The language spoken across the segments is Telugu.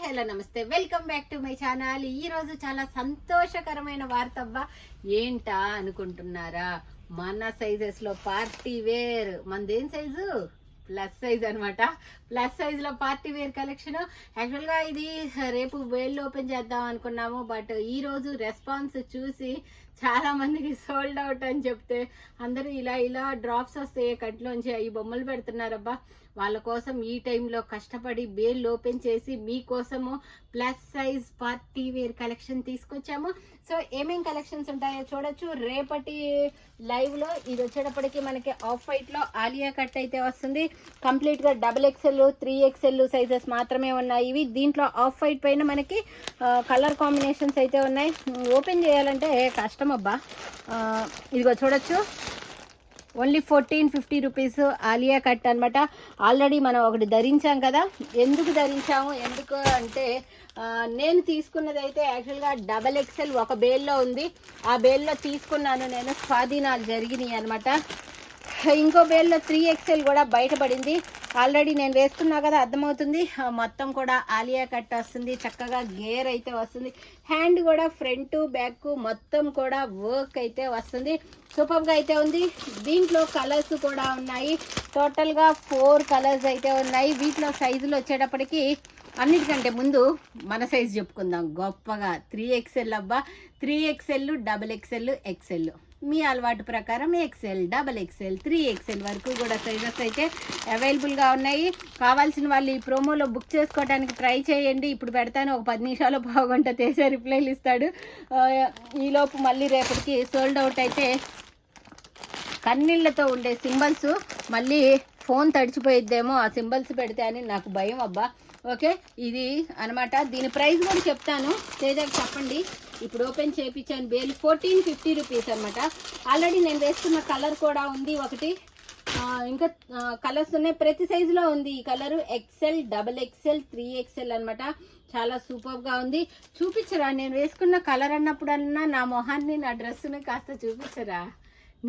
హలో నమస్తే, welcome back to my channel. ఈ రోజు చాలా సంతోషకరమైన వార్త అవ్వా. ఏంటా అనుకుంటున్నారా? మన సైజెస్ లో పార్టీ వేర్, మనదేం సైజు? ప్లస్ సైజ్ అనమాట. ప్లస్ సైజ్ లో పార్టీ వేర్ కలెక్షన్. యాక్చువల్ గా ఇది రేపు వేళ్ళు ఓపెన్ చేద్దాం అనుకున్నాము, బట్ ఈ రోజు రెస్పాన్స్ చూసి చాలా మందికి సోల్డ్ అవుట్ అని చెప్తే అందరూ ఇలా డ్రాప్స్ వస్తాయి కంట్లోంచి, ఈ బొమ్మలు పెడుతున్నారబ్బా. వాళ్ళ కోసం ఈ టైంలో కష్టపడి బేల్ ఓపెన్ చేసి మీకోసము plus size party wear collection తీసుకొచ్చాము. సో ఏమేం కలెక్షన్స్ ఉంటాయో చూడొచ్చు. రేపటి లైవ్ లో ఇది వచ్చేటప్పటికి మనకి ఆఫ్ వైట్ లో ఆలియా కట్ అయితే వస్తుంది. కంప్లీట్ గా XXL 3XL సైజెస్ మాత్రమే ఉన్నాయి ఇవి. దీంట్లో ఆఫ్ వైట్ పైన మనకి కలర్ కాంబినేషన్స్ అయితే ఉన్నాయి. ఓపెన్ చేయాలంటే కష్టం అబ్బా. ఇదిగో చూడొచ్చు, ఓన్లీ 1450 రూపీస్ ఆలియా కట్ అనమాట. ఆల్రెడీ మనం ఒకటి ధరించాం కదా. ఎందుకు ధరించాము అంటే నేను తీసుకున్నది అయితే యాక్చువల్గా XXL ఒక బేల్లో ఉంది. ఆ బేల్లో తీసుకున్నాను నేను, స్వాధీనాలు జరిగినాయి అనమాట. ఇంకో బేల్లో 3XL కూడా బయటపడింది. ఆల్రెడీ నేను వేసుకున్నా కదా, అర్థమవుతుంది. మొత్తం కూడా ఆలియా కట్ వస్తుంది, చక్కగా గేర్ అయితే వస్తుంది. హ్యాండ్ కూడా ఫ్రంట్ బ్యాక్ మొత్తం కూడా వర్క్ అయితే వస్తుంది. సూపర్గా అయితే ఉంది. దీంట్లో కలర్స్ కూడా ఉన్నాయి. టోటల్గా 4 కలర్స్ అయితే ఉన్నాయి. వీటిలో సైజులు వచ్చేటప్పటికి అన్నిటికంటే ముందు మన సైజు చెప్పుకుందాం గొప్పగా. 3XL అబ్బా. 3XL, XXL, XL. మీ అలవాటు ప్రకారం XL, XXL, 3XL వరకు కూడా సైజెస్ అయితే అవైలబుల్గా ఉన్నాయి. కావాల్సిన వాళ్ళు ఈ ప్రోమోలో బుక్ చేసుకోవడానికి ట్రై చేయండి. ఇప్పుడు పెడతాను, ఒక 10 నిమిషాలు పావుగంట తేజ రిప్లైలు ఇస్తాడు. ఈలోపు మళ్ళీ రేపటికి సోల్డ్ అవుట్ అయితే కన్నీళ్లతో ఉండే సింబల్స్ మళ్ళీ ఫోన్ తడిచిపోయిద్దేమో ఆ సింబల్స్ పెడితే అని నాకు భయం అబ్బా. ఓకే, ఇది అనమాట. దీని ప్రైస్ కూడా చెప్తాను, తేజకి చెప్పండి. ఇప్పుడు ఓపెన్ చేయించాను బేల్. 1450 రూపీస్ అనమాట. ఆల్రెడీ నేను వేసుకున్న కలర్ కూడా ఉంది ఒకటి. ఇంకా కలర్స్ ఉన్నాయి, ప్రతి సైజులో ఉంది ఈ కలరు. XL, XXL, 3XL అనమాట. చాలా సూపర్గా ఉంది. చూపించరా? నేను వేసుకున్న కలర్ అన్నప్పుడన్నా నా మొహాన్ని, నా డ్రెస్సుని కాస్త చూపించరా?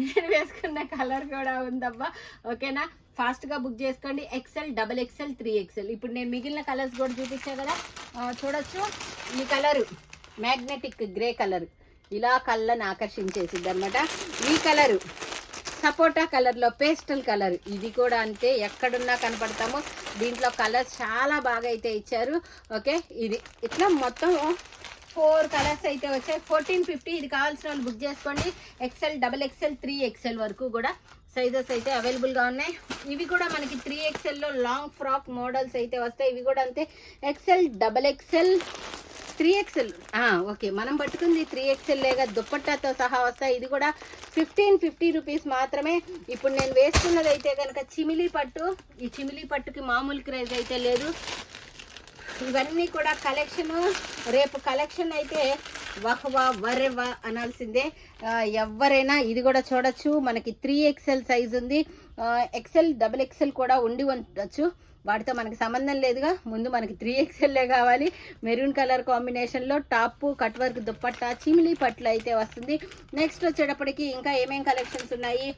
నేను వేసుకున్న కలర్ కూడా ఉందబ్బా. ఓకేనా, ఫాస్ట్గా బుక్ చేసుకోండి. XL, XXL, 3XL. ఇప్పుడు నేను మిగిలిన కలర్స్ కూడా చూపించా కదా, చూడొచ్చు. ఈ కలరు మ్యాగ్నెటిక్ గ్రే కలర్, ఇలా కళ్ళని ఆకర్షించేసింది అనమాట. ఈ కలరు సపోటా కలర్లో పేస్టల్ కలర్, ఇది కూడా అంతే, ఎక్కడున్నా కనపడతాము. దీంట్లో కలర్స్ చాలా బాగా అయితే ఇచ్చారు. ఓకే, ఇది ఇట్లా మొత్తం 4 కలర్స్ అయితే వచ్చాయి. 1450. ఇది కావాల్సిన వాళ్ళు బుక్ చేసుకోండి. XL, XXL, 3XL వరకు కూడా సైజెస్ అయితే అవైలబుల్గా ఉన్నాయి. ఇవి కూడా మనకి 3XLలో లాంగ్ ఫ్రాక్ మోడల్స్ అయితే వస్తాయి. ఇవి కూడా అంతే. XL, XXL, 3XL. ఓకే, మనం పట్టుకుంది 3XL లేగా దుప్పట్టాతో సహా వస్తాయి. ఇది కూడా 1550 రూపీస్ మాత్రమే. ఇప్పుడు నేను వేసుకున్నది అయితే కనుక చిమిలీ పట్టు. ఈ చిమిలీ పట్టుకి మామూలు క్రేజ్ అయితే లేదు. ఇవన్నీ కూడా కలెక్షన్. రేపు కలెక్షన్ అయితే వహ్వా వరెవా అనాల్సిందే ఎవరైనా. ఇది కూడా చూడొచ్చు, మనకి 3XL సైజ్ ఉంది. XL, XXL కూడా ఉండి ఉండొచ్చు, వాటితో మనకి సంబంధం లేదుగా. ముందు మనకి 3XLే కావాలి. మెరూన్ కలర్ కాంబినేషన్లో టాప్, కట్ వర్క్ దుప్పట్టా, చిమిలీ పట్లు అయితే వస్తుంది. నెక్స్ట్ వచ్చేటప్పటికి ఇంకా ఏమేం కలెక్షన్స్ ఉన్నాయి.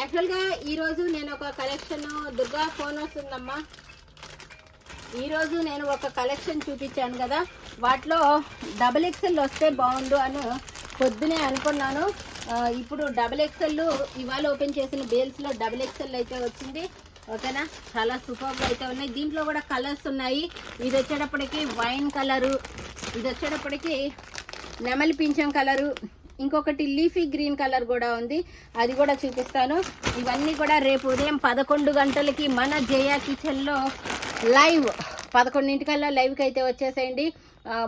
యాక్చువల్గా ఈరోజు నేను ఒక కలెక్షన్, దుర్గా ఫోన్ వస్తుందమ్మా. ఈరోజు నేను ఒక కలెక్షన్ చూపించాను కదా, వాటిలో XXL వస్తే బాగుండు అని పొద్దునే అనుకున్నాను. ఇప్పుడు XXL ఇవాళ ఓపెన్ చేసిన బేల్స్లో XXL అయితే వచ్చింది. ఓకేనా, చాలా సూపర్గా అయితే ఉన్నాయి. దీంట్లో కూడా కలర్స్ ఉన్నాయి. ఇది వచ్చేటప్పటికి వైన్ కలరు, ఇది వచ్చేటప్పటికి నెమలి పింఛం కలరు, ఇంకొకటి లీఫీ గ్రీన్ కలర్ కూడా ఉంది, అది కూడా చూపిస్తాను. ఇవన్నీ కూడా రేపు ఉదయం 11 గంటలకి మన జయ కిచెన్లో లైవ్, 11 లైవ్కి అయితే వచ్చేసేయండి.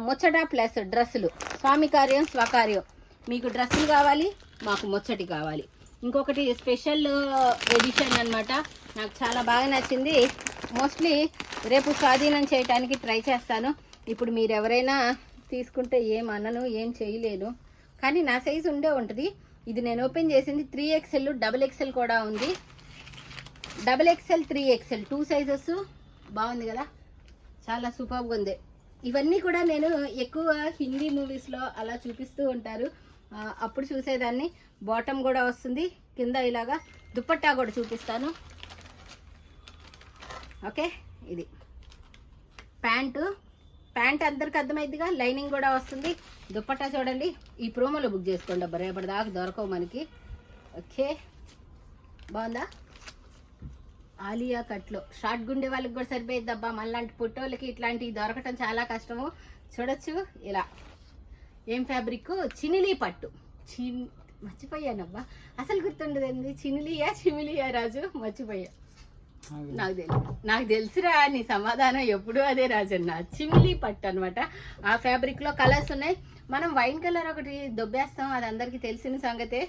ముచ్చట ప్లస్ డ్రెస్సులు, స్వామి కార్యం స్వకార్యం. మీకు డ్రెస్సులు కావాలి, మాకు ముచ్చటి కావాలి. ఇంకొకటి స్పెషల్ ఎడిషన్ అనమాట, నాకు చాలా బాగా నచ్చింది. మోస్ట్లీ రేపు స్వాధీనం చేయడానికి ట్రై చేస్తాను. ఇప్పుడు మీరు ఎవరైనా తీసుకుంటే ఏం అనను, ఏం చేయలేను, కానీ నా సైజు ఉండే ఉంటుంది. ఇది నేను ఓపెన్ చేసింది 3XL, XXL కూడా ఉంది. XXL, 3XL 2 sizes. బాగుంది కదా, చాలా సూపర్గా ఉంది. ఇవన్నీ కూడా నేను ఎక్కువ హిందీ మూవీస్లో అలా చూపిస్తూ ఉంటారు, అప్పుడు చూసేదాన్ని. బాటమ్ కూడా వస్తుంది, కింద ఇలాగా దుప్పట్టా కూడా చూపిస్తాను. ఓకే, ఇది ప్యాంటు, ప్యాంట్ అందరికి అర్థమైద్దిగా, లైనింగ్ కూడా వస్తుంది. దుప్పట్టా చూడండి, ఈ ప్రోమోలో బుక్ చేసుకోండి అబ్బా, రేపటిదాకా దొరకవు మనకి. ఓకే, బాగుందా? ఆలియా కట్లో షార్ట్ గుండె వాళ్ళకి కూడా సరిపోయిద్ది అబ్బా, మనలాంటి పుట్టోళ్ళకి ఇట్లాంటివి దొరకటం చాలా కష్టము. చూడొచ్చు ఇలా. ఏం ఫ్యాబ్రిక్? చినిలీ పట్టు. మర్చిపోయానబ్బా, అసలు గుర్తుండదండి. చిమిలియా రాజు, మర్చిపోయా. నాకు తెలుసురా నీ సమాధానం ఎప్పుడు అదే రాజన్న. చిమిలీ పట్టు అనమాట. ఆ ఫ్యాబ్రిక్ లో కలర్స్ ఉన్నాయి. మనం వైన్ కలర్ ఒకటి దొబ్బేస్తాం, అది అందరికి తెలిసిన సంగతే.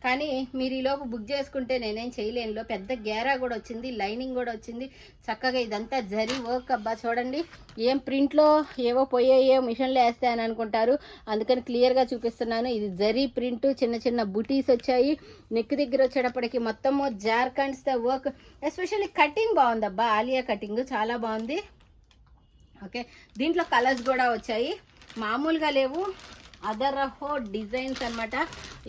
కానీ మీరు ఈలోపు బుక్ చేసుకుంటే నేనేం చేయలేనులో. పెద్ద గేరా కూడా వచ్చింది, లైనింగ్ కూడా వచ్చింది చక్కగా. ఇదంతా జరీ వర్క్ అబ్బా. చూడండి, ఏం ప్రింట్లో ఏవో పోయాయో మిషన్లో వేస్తాయని అనుకుంటారు, అందుకని క్లియర్గా చూపిస్తున్నాను. ఇది జరీ ప్రింట్, చిన్న చిన్న బుటీస్ వచ్చాయి. నెక్ దగ్గర వచ్చేటప్పటికి మొత్తము జార్ఖండ్స్ వర్క్. ఎస్పెషల్లీ కటింగ్ బాగుందబ్బా, ఆలియా కటింగ్ చాలా బాగుంది. ఓకే, దీంట్లో కలర్స్ కూడా వచ్చాయి, మామూలుగా లేవు. అదర్ హో డిజైన్స్ అనమాట.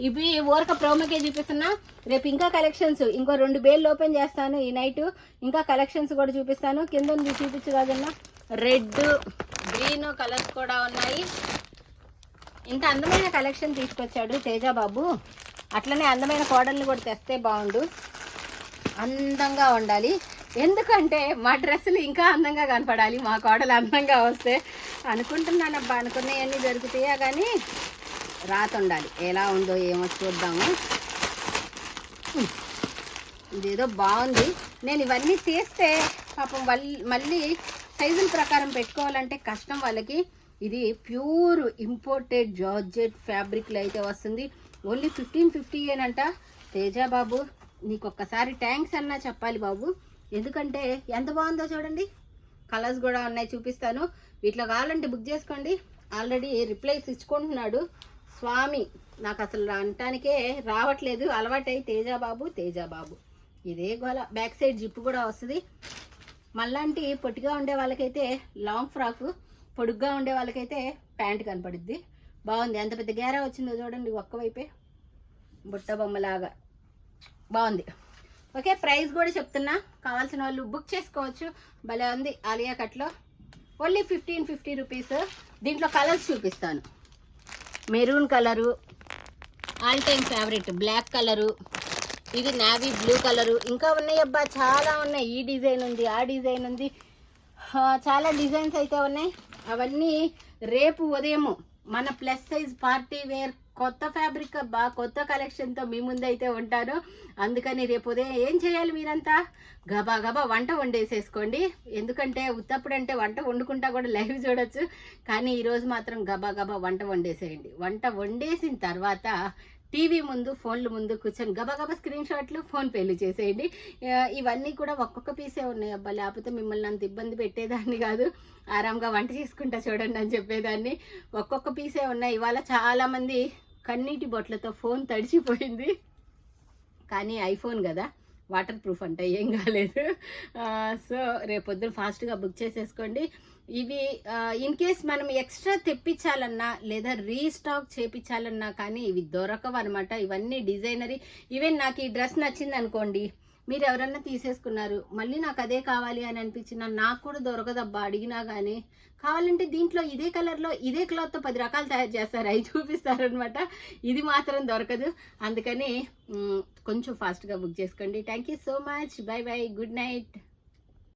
ఇవి ఓరక ప్రోమోకే చూపిస్తున్నా. రేపు ఇంకా కలెక్షన్స్, ఇంకో 2 బేళ్ళు ఓపెన్ చేస్తాను ఈ నైట్. ఇంకా కలెక్షన్స్ కూడా చూపిస్తాను. కింద ఉంది చూపించు కాదన్నా. రెడ్, గ్రీన్ కలర్స్ కూడా ఉన్నాయి. ఇంత అందమైన కలెక్షన్ తీసుకొచ్చాడు తేజబాబు. అట్లనే అందమైన కోడల్ని కూడా తెస్తే బాగుండు, అందంగా ఉండాలి. ఎందుకంటే మా డ్రెస్సులు ఇంకా అందంగా కనపడాలి, మా కోడలు అందంగా వస్తే. అనుకుంటున్నానబ్బా, అనుకునేవన్నీ జరుగుతాయా కానీ రాత ఉండాలి. ఎలా ఉందో ఏమో చూద్దాము. ఇదేదో బాగుంది. నేను ఇవన్నీ తీస్తే పాపం మళ్ళీ సైజుల ప్రకారం పెట్టుకోవాలంటే కష్టం వాళ్ళకి. ఇది ప్యూర్ ఇంపోర్టెడ్ జార్జెట్ ఫ్యాబ్రిక్లో అయితే వస్తుంది. ఓన్లీ 1550 ఏనంట. తేజబాబు నీకు ఒక్కసారి థ్యాంక్స్ అన్నా చెప్పాలి బాబు, ఎందుకంటే ఎంత బాగుందో చూడండి. కలర్స్ కూడా ఉన్నాయి, చూపిస్తాను. వీటిలో కావాలంటే బుక్ చేసుకోండి. ఆల్రెడీ రిప్లైస్ ఇచ్చుకుంటున్నాడు స్వామి. నాకు అసలు అనటానికే రావట్లేదు, అలవాటై తేజబాబు. ఇదే గోల. బ్యాక్ సైడ్ జిప్ కూడా వస్తుంది. మళ్ళాంటి పొట్టిగా ఉండే వాళ్ళకైతే లాంగ్ ఫ్రాక్, పొడుగ్గా ఉండే వాళ్ళకైతే ప్యాంట్ కనపడుద్ది. బాగుంది. ఎంత పెద్ద గేరా వచ్చిందో చూడండి, ఒక్కవైపే బుట్ట బొమ్మలాగా బాగుంది. ఓకే, ప్రైస్ కూడా చెప్తున్నా, కావాల్సిన వాళ్ళు బుక్ చేసుకోవచ్చు. భలే ఉంది ఆలియా కట్లో. Only 1550 rupees. దీంట్లో కలర్స్ చూపిస్తాను. Maroon colour, all time favourite black colour, ఇది నావీ బ్లూ కలరు. ఇంకా ఉన్నాయి అబ్బా, చాలా ఉన్నాయి. ఈ డిజైన్ ఉంది, ఆ డిజైన్ ఉంది, చాలా డిజైన్స్ అయితే ఉన్నాయి. అవన్నీ రేపు ఉదయము మన ప్లస్ సైజ్ పార్టీ వేర్ కొత్త ఫ్యాబ్రిక్ అబ్బా, కొత్త కలెక్షన్తో మీ ముందైతే ఉంటాను. అందుకని రేపు ఉదయం ఏం చేయాలి మీరంతా? గబా వంట వండేసేసుకోండి. ఎందుకంటే ఉత్తప్పుడంటే వంట వండుకుంటా కూడా లైవ్ చూడొచ్చు, కానీ ఈరోజు మాత్రం గబా వంట వండేసేయండి. వంట వండేసిన తర్వాత టీవీ ముందు, ఫోన్ల ముందు కూర్చొని గబా స్క్రీన్ షాట్లు, ఫోన్ పేలు చేసేయండి. ఇవన్నీ కూడా ఒక్కొక్క పీసే ఉన్నాయి అబ్బా, లేకపోతే మిమ్మల్ని అంత ఇబ్బంది పెట్టేదాన్ని కాదు. ఆరాంగా వంట చేసుకుంటా చూడండి అని చెప్పేదాన్ని. ఒక్కొక్క పీసే ఉన్నాయి. ఇవాళ చాలామంది కన్నీటి బొట్లతో ఫోన్ తడిచిపోయింది, కానీ ఐఫోన్ కదా, వాటర్ ప్రూఫ్ అంటే ఏం కాలేదు. సో రేపొద్దున ఫాస్ట్గా బుక్ చేసేసుకోండి. ఇవి ఇన్ కేస్ మనం ఎక్స్ట్రా తెప్పించాలన్నా లేదా రీస్టాక్ చేపించాలన్నా కానీ ఇవి దొరకవు అనమాట. ఇవన్నీ డిజైనరీ. ఈవెన్ నాకు ఈ డ్రెస్ నచ్చింది అనుకోండి, మీరు ఎవరన్నా తీసేసుకున్నారు, మళ్ళీ నాకు అదే కావాలి అని అనిపించిన నాకు కూడా దొరకదబ్బా అడిగినా కానీ. కావాలంటే దీంట్లో ఇదే కలర్లో ఇదే క్లాత్తో 10 రకాలు తయారు చేస్తారు, అవి చూపిస్తారనమాట. ఇది మాత్రం దొరకదు. అందుకని కొంచెం ఫాస్ట్గా బుక్ చేసుకోండి. Thank you so much. By good night.